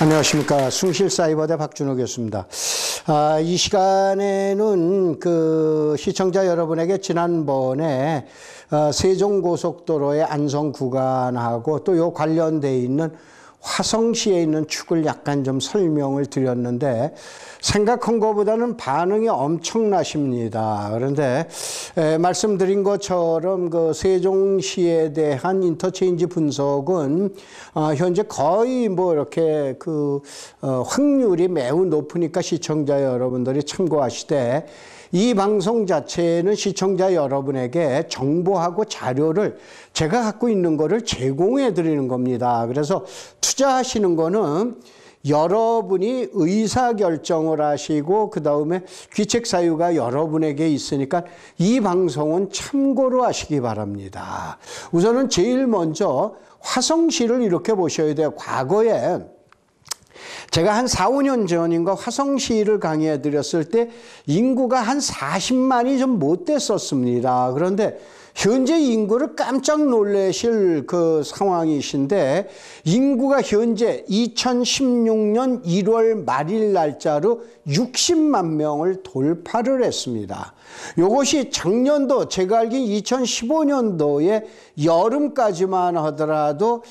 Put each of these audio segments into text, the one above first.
안녕하십니까. 숭실사이버대 박준호 교수입니다. 이 시간에는 시청자 여러분에게 지난번에 세종고속도로의 안성 구간하고 또 요 관련되어 있는 화성시에 있는 축을 약간 좀 설명을 드렸는데 생각한 것보다는 반응이 엄청나십니다. 그런데 말씀드린 것처럼 세종시에 대한 인터체인지 분석은 현재 거의 이렇게 확률이 매우 높으니까 시청자 여러분들이 참고하시되 이 방송 자체는 시청자 여러분에게 정보하고 자료를 제가 갖고 있는 거를 제공해 드리는 겁니다. 그래서 투자하시는 거는 여러분이 의사결정을 하시고 그 다음에 귀책 사유가 여러분에게 있으니까 이 방송은 참고로 하시기 바랍니다. 우선은 제일 먼저 화성시를 이렇게 보셔야 돼요. 과거에 제가 한 4, 5년 전인가 화성시를 강의해 드렸을 때 인구가 한 40만이 좀 못 됐었습니다. 그런데 현재 인구를 깜짝 놀라실 상황이신데 인구가 현재 2016년 1월 말일 날짜로 60만 명을 돌파를 했습니다. 이것이 작년도 제가 알기로 2015년도에 여름까지만 하더라도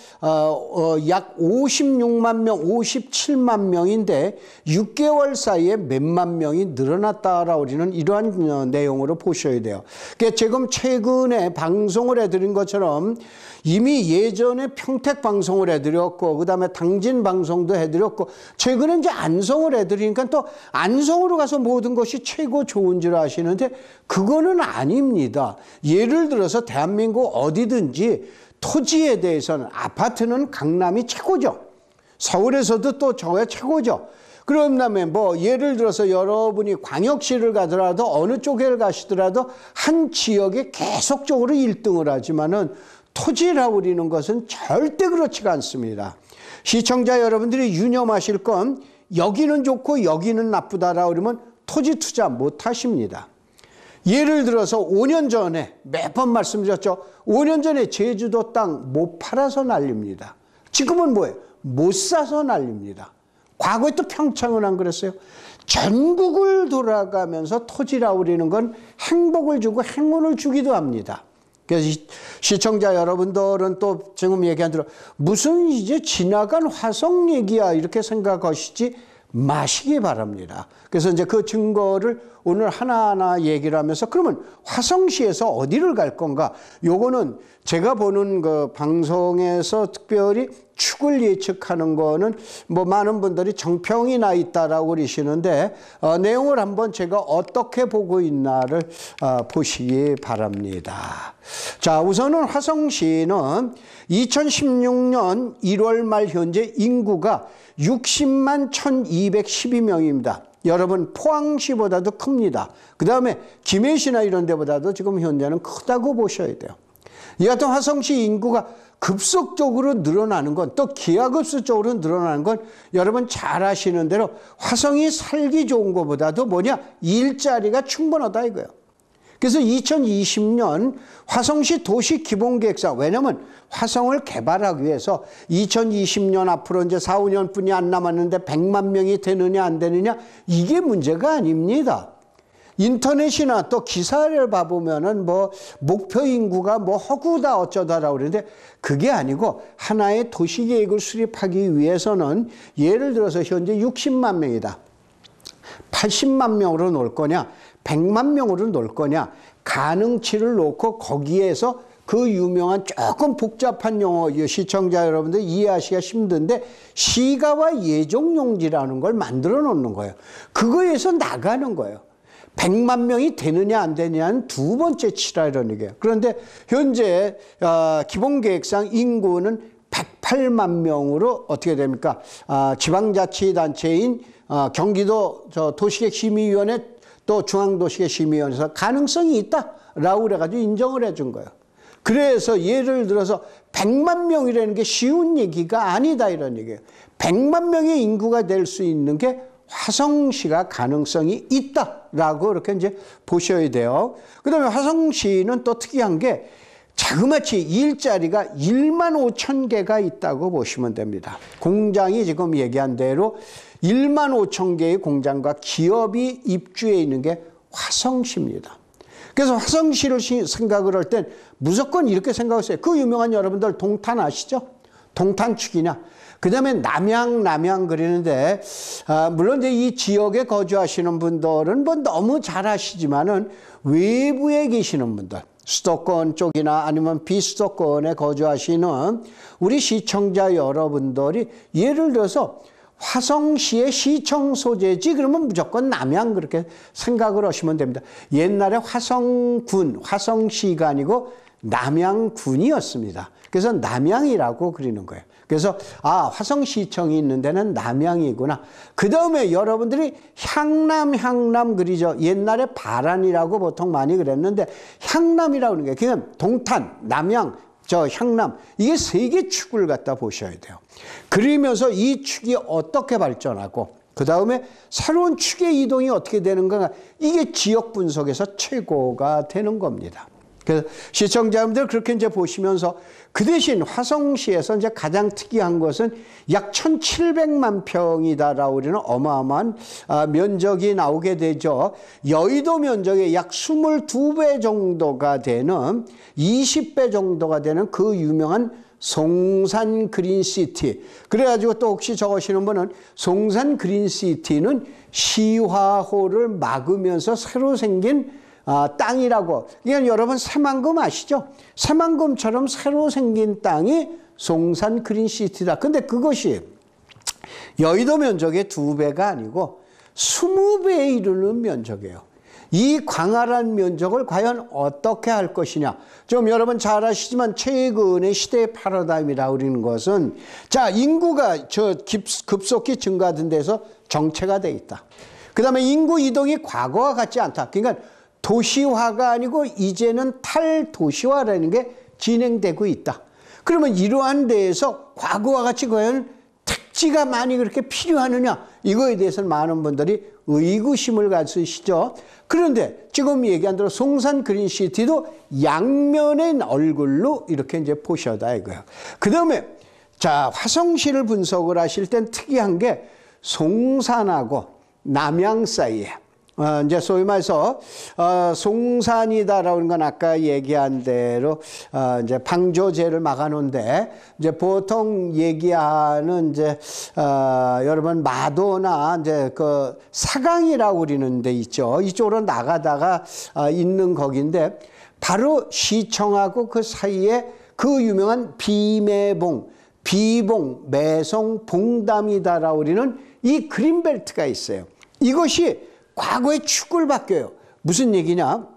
약 56만 명, 57만 명인데 6개월 사이에 몇만 명이 늘어났다라고 우리는 이러한 내용으로 보셔야 돼요. 그러니까 지금 최근에 방송을 해드린 것처럼 이미 예전에 평택 방송을 해드렸고 그다음에 당진 방송도 해드렸고 최근에 이제 안성을 해드리니까 또 안성으로 가서 모든 것이 최고 좋은 줄 아시는데 그거는 아닙니다. 예를 들어서 대한민국 어디든지 토지에 대해서는 아파트는 강남이 최고죠. 서울에서도 또 저게 최고죠. 그런다면 예를 들어서 여러분이 광역시를 가더라도 어느 쪽에 가시더라도 한 지역에 계속적으로 1등을 하지만은 토지라고 그러는 것은 절대 그렇지가 않습니다. 시청자 여러분들이 유념하실 건 여기는 좋고 여기는 나쁘다라고 그러면 토지 투자 못 하십니다. 예를 들어서 5년 전에 몇 번 말씀드렸죠. 5년 전에 제주도 땅 못 팔아서 난립니다. 지금은 뭐예요? 못 사서 난립니다. 과거에 또 평창은 안 그랬어요? 전국을 돌아가면서 토지라고 그러는 건 행복을 주고 행운을 주기도 합니다. 그래서 시청자 여러분들은 또 지금 얘기한 대로 무슨 이제 지나간 화성 얘기야 이렇게 생각하시지 마시기 바랍니다. 그래서 이제 그 증거를 오늘 하나하나 얘기를 하면서 그러면 화성시에서 어디를 갈 건가? 요거는 제가 보는 방송에서 특별히 축을 예측하는 거는 많은 분들이 정평이 나 있다라고 그러시는데 내용을 한번 제가 어떻게 보고 있나를 보시기 바랍니다. 자, 우선은 화성시는 2016년 1월 말 현재 인구가 60만 1212명입니다. 여러분 포항시보다도 큽니다. 그 다음에 김해시나 이런 데보다도 지금 현재는 크다고 보셔야 돼요. 이 같은 화성시 인구가 급속적으로 늘어나는 건 또 기하급수적으로 늘어나는 건 여러분 잘 아시는 대로 화성이 살기 좋은 것보다도 일자리가 충분하다 이거예요. 그래서 2020년 화성시 도시기본계획상 왜냐하면 화성을 개발하기 위해서 2020년 앞으로 이제 4, 5년뿐이 안 남았는데 100만 명이 되느냐 안 되느냐 이게 문제가 아닙니다. 인터넷이나 또 기사를 봐보면은 목표 인구가 허구다 어쩌다라고 그러는데 그게 아니고 하나의 도시계획을 수립하기 위해서는 예를 들어서 현재 60만 명이다. 80만 명으로 놓을 거냐 100만 명으로 놓을 거냐 가능치를 놓고 거기에서 그 유명한 조금 복잡한 용어 시청자 여러분들 이해하시기가 힘든데 시가와 예정용지라는 걸 만들어 놓는 거예요. 그거에서 나가는 거예요. 100만 명이 되느냐 안 되느냐는 두 번째 치라라는 얘기예요. 그런데 현재 기본계획상 인구는 108만 명으로 어떻게 됩니까? 지방자치단체인 경기도 도시계획심의위원회 또 중앙도시계획심의위원회에서 가능성이 있다라고 그래가지고 인정을 해준 거예요. 그래서 예를 들어서 100만 명이라는 게 쉬운 얘기가 아니다 이런 얘기예요. 100만 명의 인구가 될 수 있는 게 화성시가 가능성이 있다라고 이렇게 이제 보셔야 돼요. 그 다음에 화성시는 또 특이한 게 자그마치 일자리가 1만 5천 개가 있다고 보시면 됩니다. 공장이 지금 얘기한 대로 1만 5천 개의 공장과 기업이 입주해 있는 게 화성시입니다. 그래서 화성시를 생각을 할 땐 무조건 이렇게 생각하세요. 그 유명한 여러분들 동탄 아시죠? 동탄축이냐. 그 다음에 남양 그리는데, 물론 이제 이 지역에 거주하시는 분들은 뭐 너무 잘 아시지만은 외부에 계시는 분들, 수도권 쪽이나 아니면 비수도권에 거주하시는 우리 시청자 여러분들이 예를 들어서 화성시의 시청 소재지 그러면 무조건 남양 그렇게 생각을 하시면 됩니다. 옛날에 화성군, 화성시가 아니고 남양군이었습니다. 그래서 남양이라고 그리는 거예요. 그래서 화성시청이 있는 데는 남양이구나. 그 다음에 여러분들이 향남 그리죠. 옛날에 바란이라고 보통 많이 그랬는데 향남이라고 그러는 게 그냥 동탄, 남양, 향남 이게 세 개 축을 갖다 보셔야 돼요. 그러면서 이 축이 어떻게 발전하고 그 다음에 새로운 축의 이동이 어떻게 되는가 이게 지역 분석에서 최고가 되는 겁니다. 그래서 시청자분들 그렇게 이제 보시면서 그 대신 화성시에서 이제 가장 특이한 것은 약 1,700만 평이다라고 우리는 어마어마한 면적이 나오게 되죠. 여의도 면적의 약 22배 정도가 되는 20배 정도가 되는 그 유명한 송산 그린시티. 그래가지고 또 혹시 적으시는 분은 송산 그린시티는 시화호를 막으면서 새로 생긴 땅이라고. 그러니까 여러분 새만금 아시죠? 새만금처럼 새로 생긴 땅이 송산 그린시티다. 근데 그것이 여의도 면적의 2배가 아니고 20배에 이르는 면적이에요. 이 광활한 면적을 과연 어떻게 할 것이냐. 좀 여러분 잘 아시지만 최근의 시대의 패러다임이라고 그러는 것은 인구가 급속히 증가된 데서 정체가 돼 있다. 그 다음에 인구 이동이 과거와 같지 않다. 그러니까 도시화가 아니고 이제는 탈도시화라는 게 진행되고 있다. 그러면 이러한 데에서 과거와 같이 과연 택지가 많이 그렇게 필요하느냐 이거에 대해서는 많은 분들이 의구심을 가지시죠. 그런데 지금 얘기한 대로 송산 그린시티도 양면의 얼굴로 이렇게 이제 보셔다 이거예요. 그 다음에 화성시를 분석을 하실 땐 특이한 게 송산하고 남양 사이에 이제 소위 말해서 송산이다라고 하는 건 아까 얘기한 대로 이제 방조제를 막아놓은데 이제 보통 얘기하는 이제 여러분 마도나 이제 그 사강이라고 그러는 데 있죠. 이쪽으로 나가다가 있는 거긴데 바로 시청하고 그 사이에 그 유명한 비매봉, 비봉, 매송, 봉담이다라고 우리는 이 그린벨트가 있어요. 이것이 과거의 축을 바뀌어요. 무슨 얘기냐?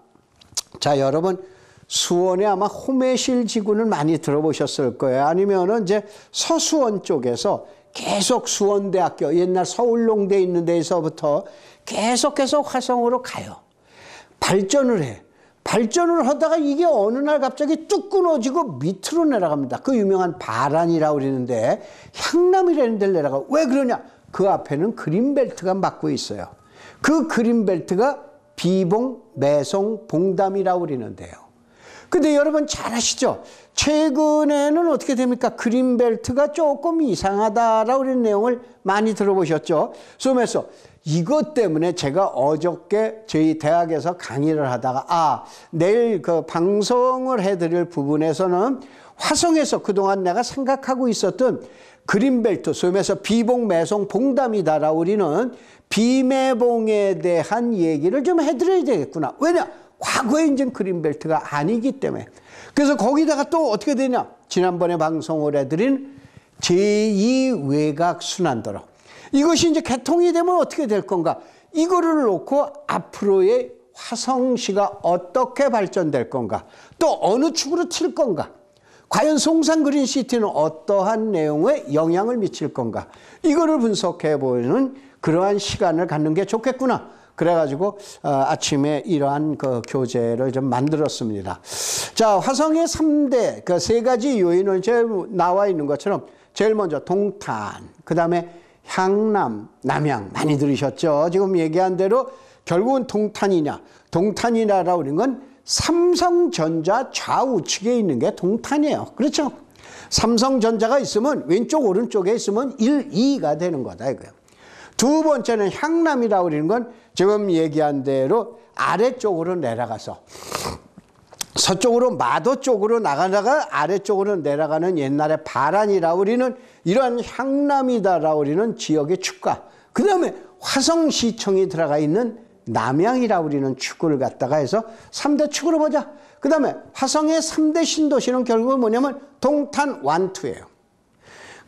여러분 수원에 아마 호매실 지구는 많이 들어보셨을 거예요. 아니면은 이제 서수원 쪽에서 계속 수원대학교 옛날 서울농대 있는 데에서부터 계속해서 화성으로 가요. 발전을 해. 발전을 하다가 이게 어느 날 갑자기 뚝 끊어지고 밑으로 내려갑니다. 그 유명한 바란이라고 그러는데 향남이라는 데를 내려가. 왜 그러냐? 그 앞에는 그린벨트가 막고 있어요. 그 그린벨트가 비봉, 매송, 봉담이라고 그러는데요. 근데 여러분 잘 아시죠? 최근에는 어떻게 됩니까? 그린벨트가 조금 이상하다라고 그런 내용을 많이 들어보셨죠? 그래서 이것 때문에 제가 어저께 저희 대학에서 강의를 하다가 내일 그 방송을 해드릴 부분에서는 화성에서 그동안 내가 생각하고 있었던 그린벨트, 소위 말해서 비봉, 매송, 봉담이다라고 우리는 비매봉에 대한 얘기를 좀 해드려야 되겠구나. 왜냐? 과거에 이제 그린벨트가 아니기 때문에. 그래서 거기다가 또 어떻게 되냐? 지난번에 방송을 해드린 제2외곽순환도로. 이것이 이제 개통이 되면 어떻게 될 건가? 이거를 놓고 앞으로의 화성시가 어떻게 발전될 건가? 또 어느 축으로 튈 건가? 과연 송산 그린시티는 어떠한 내용에 영향을 미칠 건가? 이거를 분석해 보는 그러한 시간을 갖는 게 좋겠구나. 그래가지고 아침에 이러한 그 교재를 좀 만들었습니다. 화성의 3대 그 3가지 요인을 나와 있는 것처럼 제일 먼저 동탄, 그 다음에 향남, 남양 많이 들으셨죠? 지금 얘기한 대로 결국은 동탄이냐. 동탄이라고 하는 건 삼성전자 좌우측에 있는 게 동탄이에요. 그렇죠? 삼성전자가 있으면 왼쪽 오른쪽에 있으면 1, 2가 되는 거다 이거예요. 두 번째는 향남이라고 그러는 건 지금 얘기한 대로 아래쪽으로 내려가서 서쪽으로 마도 쪽으로 나가다가 아래쪽으로 내려가는 옛날에 바란이라고 우리는 이러한 향남이다라고 우리는 지역의 축가. 그 다음에 화성시청이 들어가 있는 남양이라고 우리는 축구를 갖다가 해서 3대 축으로 보자. 그 다음에 화성의 3대 신도시는 결국은 뭐냐면 동탄 완투예요.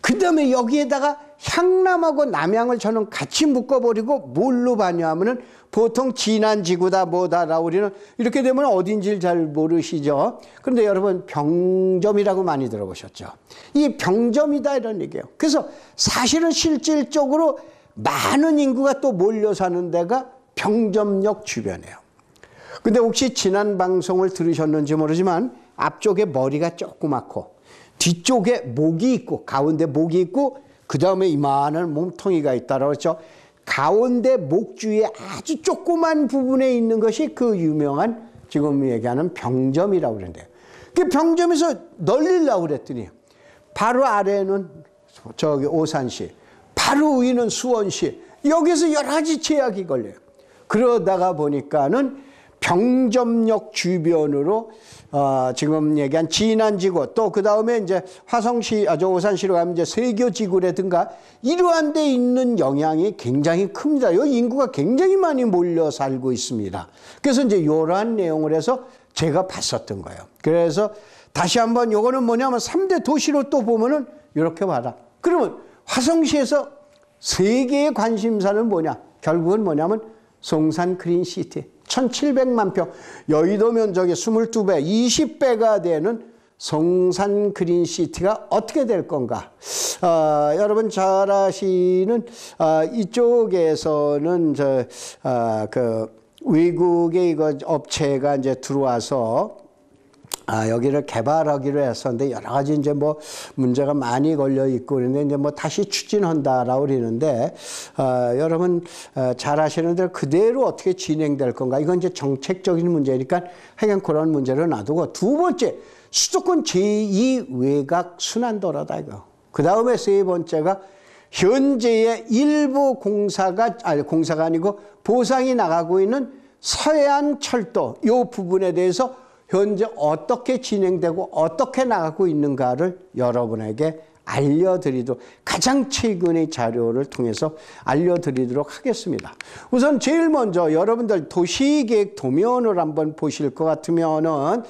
그 다음에 여기에다가 향남하고 남양을 저는 같이 묶어버리고 뭘로 봤냐면은 보통 진안지구다 뭐다라고 우리는 이렇게 되면 어딘지를 잘 모르시죠. 그런데 여러분 병점이라고 많이 들어보셨죠. 이 병점이다 이런 얘기예요. 그래서 사실은 실질적으로 많은 인구가 또 몰려 사는 데가 병점역 주변이에요. 근데 혹시 지난 방송을 들으셨는지 모르지만 앞쪽에 머리가 조그맣고 뒤쪽에 목이 있고 가운데 목이 있고 그 다음에 이만한 몸통이가 있다라고 했죠. 가운데 목 주위에 아주 조그만 부분에 있는 것이 그 유명한 지금 얘기하는 병점이라고 그러는데요. 그 병점에서 널리려고 그랬더니 바로 아래는 저기 오산시, 바로 위는 수원시, 여기서 여러 가지 제약이 걸려요. 그러다가 보니까는 병점역 주변으로 지금 얘기한 진안지구 또 그 다음에 이제 화성시, 오산시로 가면 이제 세교지구라든가 이러한 데 있는 영향이 굉장히 큽니다. 여기 인구가 굉장히 많이 몰려 살고 있습니다. 그래서 이제 이러한 내용을 해서 제가 봤었던 거예요. 그래서 다시 한번 요거는 뭐냐면 3대 도시로 또 보면은 이렇게 봐라. 그러면 화성시에서 세계의 관심사는 뭐냐? 결국은 뭐냐면 송산 그린시티. 1700만 평, 여의도 면적의 22배, 20배가 되는 송산 그린시티가 어떻게 될 건가? 여러분 잘 아시는 이쪽에서는 그 외국의 이거 업체가 이제 들어와서 여기를 개발하기로 했었는데 여러 가지 이제 뭐 문제가 많이 걸려 있고 그런데 이제 뭐 다시 추진한다라고 그러는데 여러분 잘 아시는 대로 그대로 어떻게 진행될 건가? 이건 이제 정책적인 문제니까 하여간 그런 문제를 놔두고 두 번째 수도권 제2 외곽 순환도로다 이거. 그 다음에 세 번째가 현재의 일부 공사가 아니고 보상이 나가고 있는 서해안 철도 이 부분에 대해서 현재 어떻게 진행되고 어떻게 나가고 있는가를 여러분에게 알려드리도록 가장 최근의 자료를 통해서 알려드리도록 하겠습니다. 우선 제일 먼저 여러분들 도시계획 도면을 한번 보실 것 같으면은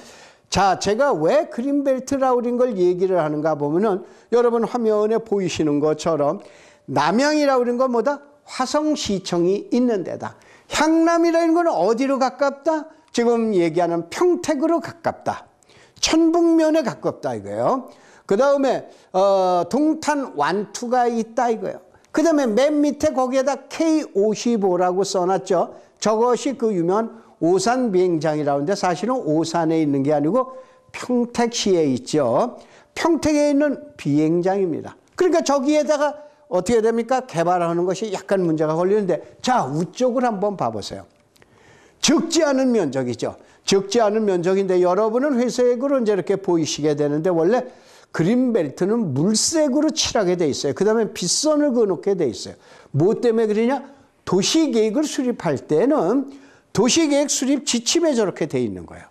자, 제가 왜 그린벨트라고 그런 걸 얘기를 하는가 보면은 여러분 화면에 보이시는 것처럼 남양이라고 그런 건 뭐다? 화성시청이 있는 데다. 향남이라는 건 어디로 가깝다? 지금 얘기하는 평택으로 가깝다. 천북면에 가깝다 이거예요. 그 다음에 동탄 완투가 있다 이거예요. 그 다음에 맨 밑에 거기에다 K55라고 써놨죠. 저것이 그 유명한 오산 비행장이라고 하는데 사실은 오산에 있는 게 아니고 평택시에 있죠. 평택에 있는 비행장입니다. 그러니까 저기에다가 어떻게 됩니까? 개발하는 것이 약간 문제가 걸리는데 자, 우쪽을 한번 봐보세요. 적지 않은 면적이죠. 적지 않은 면적인데 여러분은 회색으로 이제 이렇게 보이시게 되는데 원래 그린벨트는 물색으로 칠하게 돼 있어요. 그 다음에 빗선을 그어놓게 돼 있어요. 뭐 때문에 그러냐? 도시계획을 수립할 때는 도시계획 수립 지침에 저렇게 돼 있는 거예요.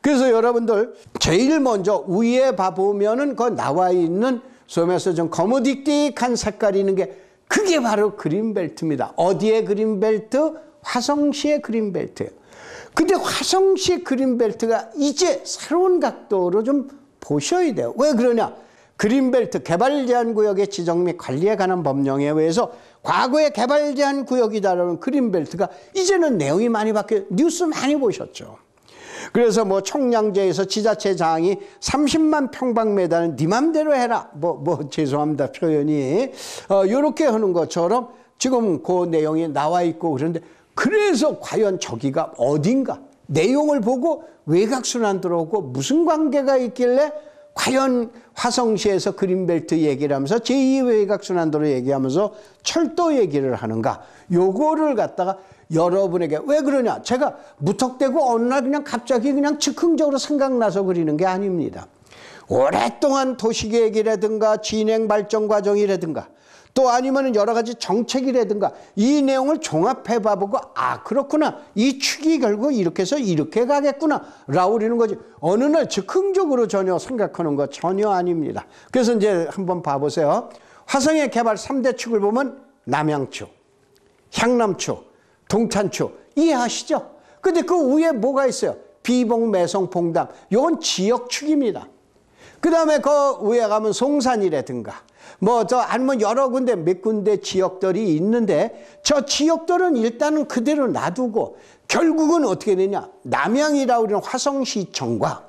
그래서 여러분들 제일 먼저 위에 봐보면은 그 나와 있는 소면서 좀 거무딕딕한 색깔이 있는 게 그게 바로 그린벨트입니다. 어디에 그린벨트? 화성시의 그린벨트예요. 근데 화성시 그린벨트가 이제 새로운 각도로 좀 보셔야 돼요. 왜 그러냐? 그린벨트 개발제한구역의 지정 및 관리에 관한 법령에 의해서 과거에 개발제한구역이다라는 그린벨트가 이제는 내용이 많이 바뀌어요. 뉴스 많이 보셨죠. 그래서 뭐 총량제에서 지자체장이 30만 평방미터는 네 맘대로 해라. 죄송합니다 표현이. 이렇게 하는 것처럼 지금 그 내용이 나와 있고 그런데 그래서 과연 저기가 어딘가 내용을 보고 외곽순환 들어오고 무슨 관계가 있길래 과연 화성시에서 그린벨트 얘기를 하면서 제2 외곽순환도로 얘기하면서 철도 얘기를 하는가 요거를 갖다가 여러분에게. 왜 그러냐? 제가 무턱대고 어느 날 그냥 갑자기 그냥 즉흥적으로 생각나서 그리는 게 아닙니다. 오랫동안 도시계획이라든가 진행 발전 과정이라든가 또 아니면 여러 가지 정책이라든가 이 내용을 종합해 봐보고 아 그렇구나 이 축이 결국 이렇게 해서 이렇게 가겠구나 라고 그러는 거지 어느 날 즉흥적으로 전혀 생각하는 거 전혀 아닙니다. 그래서 이제 한번 봐보세요. 화성의 개발 3대 축을 보면 남양축, 향남축, 동탄축 이해하시죠? 근데 그 위에 뭐가 있어요? 비봉, 매성, 봉담 이건 지역축입니다. 그 다음에 그 위에 가면 송산이라든가 아니면 여러 군데 몇 군데 지역들이 있는데 저 지역들은 일단은 그대로 놔두고 결국은 어떻게 되냐 남양이라고 하는 화성시청과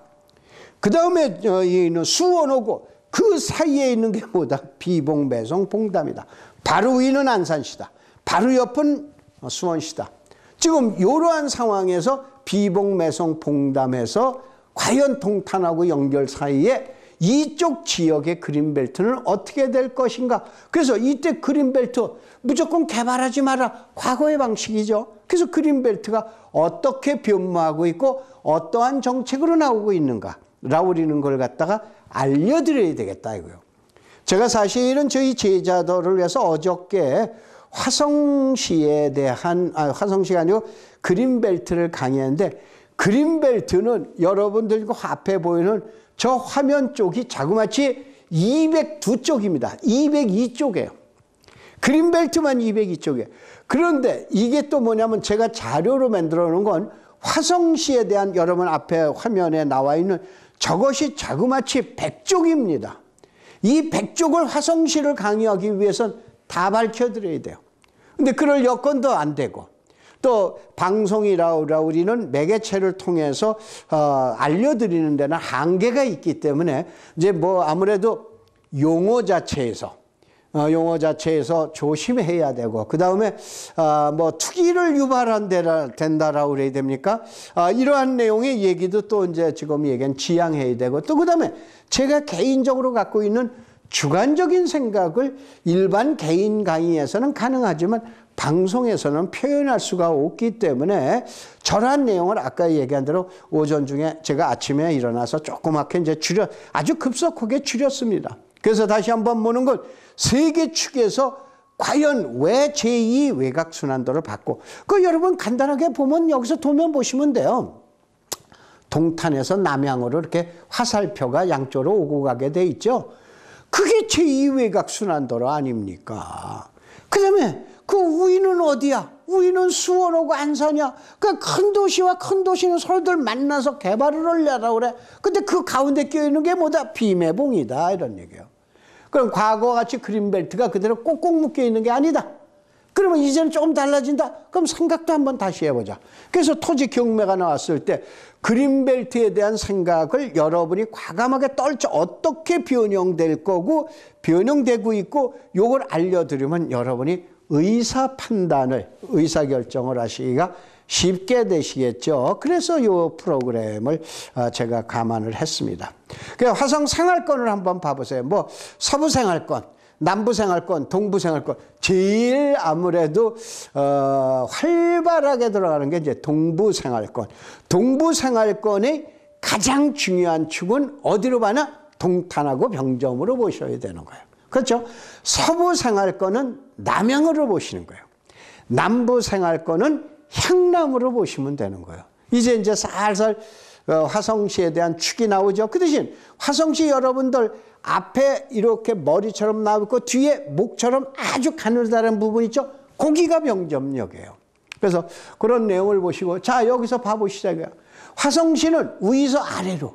그 다음에 있는 수원호고 그 사이에 있는 게 뭐다? 비봉, 매성, 봉담이다. 바로 위는 안산시다. 바로 옆은 수원시다. 지금 이러한 상황에서 비봉, 매성, 봉담에서 과연 동탄하고 연결 사이에 이쪽 지역의 그린벨트는 어떻게 될 것인가. 그래서 이때 그린벨트 무조건 개발하지 마라. 과거의 방식이죠. 그래서 그린벨트가 어떻게 변모하고 있고 어떠한 정책으로 나오고 있는가 라고 하는 걸 갖다가 알려드려야 되겠다 이거요. 제가 사실은 저희 제자들을 위해서 어저께 화성시에 대한 화성시가 아니고 그린벨트를 강의했는데 그린벨트는 여러분들 앞에 보이는 저 화면 쪽이 자그마치 202쪽입니다. 202쪽이에요. 그린벨트만 202쪽이에요. 그런데 이게 또 뭐냐면 제가 자료로 만들어 놓은 건 화성시에 대한 여러분 앞에 화면에 나와 있는 저것이 자그마치 100쪽입니다. 이 100쪽을 화성시를 강의하기 위해서는 다 밝혀드려야 돼요. 근데 그럴 여건도 안 되고 또 방송이라고 우리는 매개체를 통해서 알려드리는 데는 한계가 있기 때문에 이제 아무래도 용어 자체에서 조심해야 되고 그 다음에 투기를 유발한다라고 그래야 됩니까? 이러한 내용의 얘기도 또 이제 지금 얘기한 지양해야 되고 또 그 다음에 제가 개인적으로 갖고 있는 주관적인 생각을 일반 개인 강의에서는 가능하지만 방송에서는 표현할 수가 없기 때문에 저러한 내용을 아까 얘기한 대로 오전 중에 제가 아침에 일어나서 조그맣게 이제 아주 급속하게 줄였습니다. 그래서 다시 한번 보는 건 세계 축에서 과연 왜 제2 외곽순환도를 받고 여러분 간단하게 보면 여기서 도면 보시면 돼요. 동탄에서 남양으로 이렇게 화살표가 양쪽으로 오고 가게 돼 있죠. 그게 제2 외곽순환도로 아닙니까? 그 다음에 그 위는 어디야? 위는 수원하고 안산이야. 그 큰 도시와 큰 도시는 서로들 만나서 개발을 하려고 그래. 근데 그 가운데 껴있는 게 뭐다? 비매봉이다. 이런 얘기예요. 그럼 과거와 같이 그린벨트가 그대로 꼭꼭 묶여 있는 게 아니다. 그러면 이제는 조금 달라진다? 그럼 생각도 한번 다시 해보자. 그래서 토지 경매가 나왔을 때 그린벨트에 대한 생각을 여러분이 과감하게 떨쳐 어떻게 변형될 거고 변형되고 있고 요걸 알려드리면 여러분이 의사결정을 하시기가 쉽게 되시겠죠. 그래서 이 프로그램을 제가 감안을 했습니다. 화성 생활권을 한번 봐보세요. 서부 생활권, 남부 생활권, 동부 생활권. 제일 아무래도 활발하게 들어가는 게 이제 동부 생활권. 동부 생활권의 가장 중요한 축은 어디로 봐나? 동탄하고 병점으로 보셔야 되는 거예요. 그렇죠? 서부 생활권은 남양으로 보시는 거예요. 남부 생활권은 향남으로 보시면 되는 거예요. 이제 살살 화성시에 대한 축이 나오죠. 그 대신 화성시 여러분들 앞에 이렇게 머리처럼 나오고 뒤에 목처럼 아주 가느다란 부분 있죠. 거기가 병점역이에요. 그래서 그런 내용을 보시고 자 여기서 봐보시자고요. 화성시는 위에서 아래로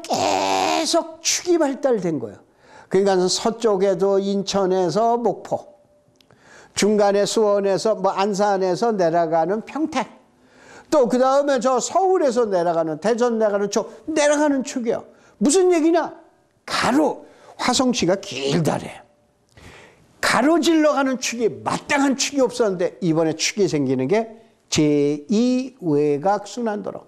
계속 축이 발달된 거예요. 그러니까 서쪽에도 인천에서 목포, 중간에 수원에서 안산에서 내려가는 평택, 또 그 다음에 저 서울에서 내려가는 대전 내려가는 쪽 내려가는 축이에요. 무슨 얘기냐? 화성시가 길다래. 가로질러 가는 축이 마땅한 축이 없었는데 이번에 축이 생기는 게 제2 외곽순환도로.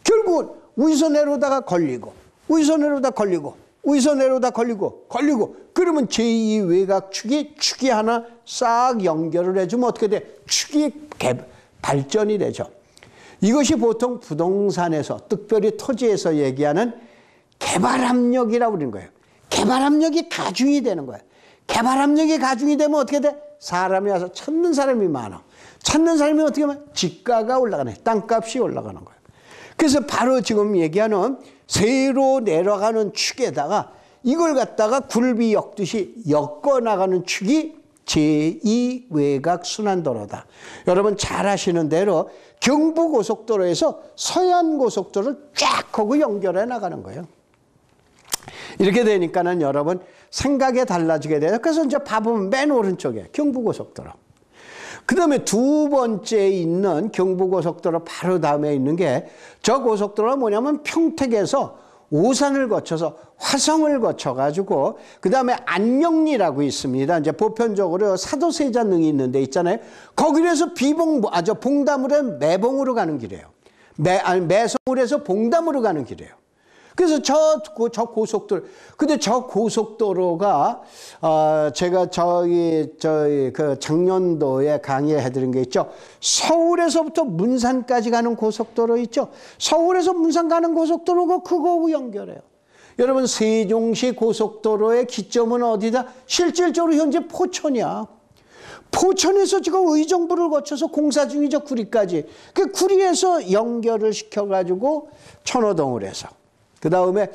결국은 위에서 내려오다가 걸리고 위에서 내려오다 걸리고 위에서 내려오다 걸리고 그러면 제2 외곽축이 하나 싹 연결을 해주면 어떻게 돼? 축이 발전이 되죠. 이것이 보통 부동산에서 특별히 토지에서 얘기하는 개발압력이라고 그러는 거예요. 개발압력이 가중이 되는 거예요. 개발압력이 가중이 되면 어떻게 돼? 사람이 와서 찾는 사람이 많아. 찾는 사람이 어떻게 하면 집가가 올라가네. 땅값이 올라가는 거예요. 그래서 바로 지금 얘기하는 새로 내려가는 축에다가 이걸 갖다가 굴비 엮듯이 엮어 나가는 축이 제2 외곽 순환도로다. 여러분 잘 아시는 대로 경부고속도로에서 서해안고속도로를 쫙 하고 연결해 나가는 거예요. 이렇게 되니까는 여러분 생각이 달라지게 돼요. 그래서 이제 봐보면 맨 오른쪽에 경부고속도로. 그 다음에 두 번째 있는 경부고속도로 바로 다음에 있는 게 저 고속도로가 뭐냐면 평택에서 오산을 거쳐서 화성을 거쳐가지고 그 다음에 안녕리라고 있습니다. 이제 보편적으로 사도세자능이 있는 데 있잖아요. 거기로 해서 봉담으로 해서 매봉으로 가는 길이에요. 매성으로 해서 봉담으로 가는 길이에요. 그래서 저 고속도로, 근데 저 고속도로가, 제가 그 작년도에 강의해드린 게 있죠. 서울에서부터 문산까지 가는 고속도로 있죠. 서울에서 문산 가는 고속도로가 그거하고 연결해요. 여러분, 세종시 고속도로의 기점은 어디다? 실질적으로 현재 포천이야. 포천에서 지금 의정부를 거쳐서 공사 중이죠, 구리까지. 그 구리에서 연결을 시켜가지고 천호동을 해서. 그 다음에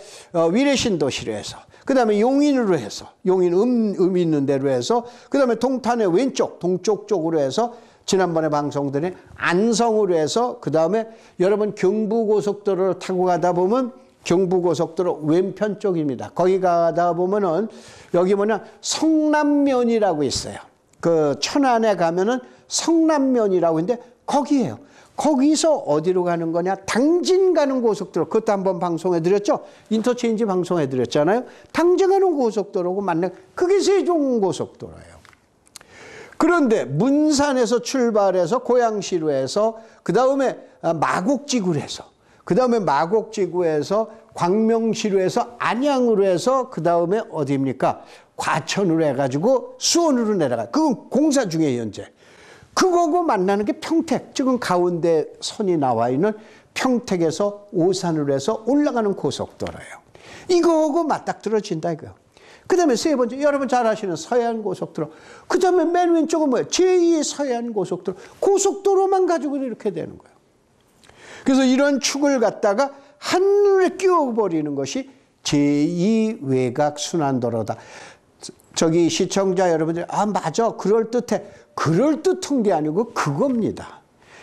위례신도시로 해서, 그 다음에 용인으로 해서, 용인 있는 데로 해서, 그 다음에 동탄의 왼쪽, 동쪽 쪽으로 해서, 지난번에 방송드린 안성으로 해서, 그 다음에 여러분 경부고속도로를 타고 가다 보면 경부고속도로 왼편 쪽입니다. 거기 가다 보면은 여기 뭐냐 성남면이라고 있어요. 그 천안에 가면은 성남면이라고 있는데 거기에요. 거기서 어디로 가는 거냐? 당진 가는 고속도로. 그것도 한번 방송해드렸죠? 인터체인지 방송해드렸잖아요. 당진 가는 고속도로고 맞네. 그게 세종고속도로예요. 그런데 문산에서 출발해서 고양시로 해서 그 다음에 마곡지구로 해서 그 다음에 마곡지구에서 광명시로 해서 안양으로 해서 그 다음에 어디입니까? 과천으로 해가지고 수원으로 내려가요. 그건 공사 중이에요, 현재. 그거고 만나는 게 평택, 지금 가운데 선이 나와 있는 평택에서 오산으로 해서 올라가는 고속도로예요. 이거하고 맞닥뜨려진다 이거예요. 그 다음에 세 번째, 여러분 잘 아시는 서해안고속도로. 그 다음에 맨 왼쪽은 뭐예요? 제2 서해안고속도로. 고속도로만 가지고 이렇게 되는 거예요. 그래서 이런 축을 갖다가 하늘에 끼워버리는 것이 제2 외곽순환도로다. 저기 시청자 여러분들, 아 맞아, 그럴듯해. 그럴듯한 게 아니고 그겁니다.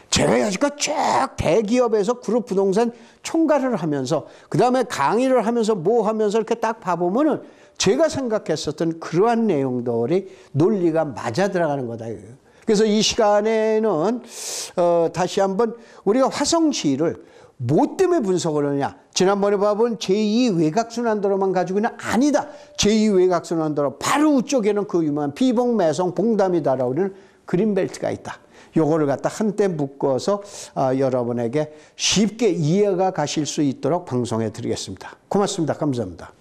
제가 여지껏 쭉 대기업에서 그룹 부동산 총괄을 하면서 그 다음에 강의를 하면서 뭐 하면서 이렇게 딱 봐보면은 제가 생각했었던 그러한 내용들이 논리가 맞아 들어가는 거다. 그래서 이 시간에는 다시 한번 우리가 화성시를 뭐 때문에 분석을 하느냐. 지난번에 봐본 제2 외곽순환도로만 가지고 있는 아니다. 제2 외곽순환도로 바로 우쪽에는 그 유명한 비봉, 매성, 봉담이다라고 하는 그린벨트가 있다. 요거를 갖다 한때 묶어서 여러분에게 쉽게 이해가 가실 수 있도록 방송해 드리겠습니다. 고맙습니다. 감사합니다.